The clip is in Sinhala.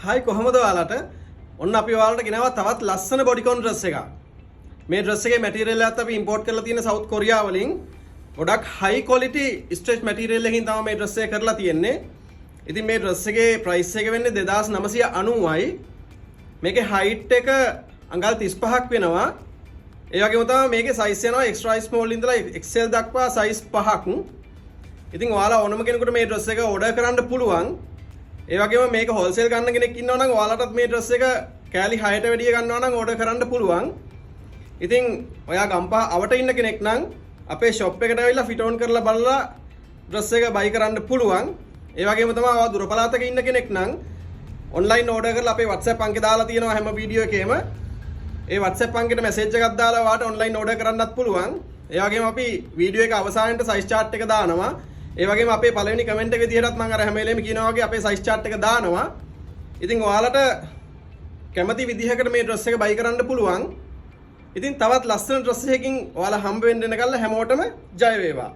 හයි කොහමද ඔයාලට? ඔන්න අපි ඔයාලට ගෙනාවා තවත් ලස්සන බොඩිකොන් ඩ්‍රස් එකක්. මේ ඩ්‍රස් එකේ මැටීරියල් එකත් අපි ඉම්පෝර්ට් කරලා තියෙන සවුත් කොරියා වලින්. ගොඩක් හයි ක්වොලිටි ස්ට්‍රෙච් මැටීරියල් එකකින් තමයි මේ ඩ්‍රස් එක කරලා තියෙන්නේ. ඉතින් මේ ඩ්‍රස් එකේ ප්‍රයිස් එක වෙන්නේ 2990යි. මේකේ හයිට් එක අඟල් 35ක් වෙනවා. ඒ වගේම තමයි මේකේ සයිස් යනවා එක්ස්ට්‍රා ස්මෝල් ඉඳලා XL දක්වා සයිස් 5ක්. ඉතින් ඔයාලා ඕනම කෙනෙකුට මේ ඩ්‍රස් එක ඕඩර් කරන්න පුළුවන්. ඒ වගේම මේක හෝල්සේල් ගන්න කෙනෙක් ඉන්නවා නම් ඔයාලටත් මේ ඩ්‍රස් එක කෑලි 6ට වැඩිය ගන්නවා නම් ඕඩර් කරන්න පුළුවන්. ඉතින් ඔයා ගම්පහ අවට ඉන්න කෙනෙක් නම් අපේ ෂොප් එකට ඇවිල්ලා ෆිට ඔන් කරලා බලලා ඩ්‍රස් එක බයි කරන්න පුළුවන්. ඒ වගේම තමයි ඔයා දුර පළාතක ඉන්න කෙනෙක් නම් ඔන්ලයින් ඕඩර් කරලා අපේ WhatsApp අංකේ දාලා තියෙනවා හැම වීඩියෝ එකේම. ඒ WhatsApp අංකෙට මැසේජ් එකක් දාලා ඔයාට ඔන්ලයින් ඕඩර් කරන්නත් පුළුවන්. ඒ වගේම අපි වීඩියෝ එක අවසානයේට සයිස් chart එක දානවා. ඒ වගේම අපේ පළවෙනි කමෙන්ට් එක විදිහටත් මම අර හැම වෙලේම කියනවා වගේ අපේ සයිස් chart එක දානවා. ඉතින් ඔයාලට කැමති විදිහකට මේ ඩ්‍රස් එක බයි කරන්න පුළුවන්. ඉතින් තවත් ලස්සන ඩ්‍රස් එකකින් ඔයාලා හම්බ වෙන්න එනකල් හැමෝටම ජය වේවා.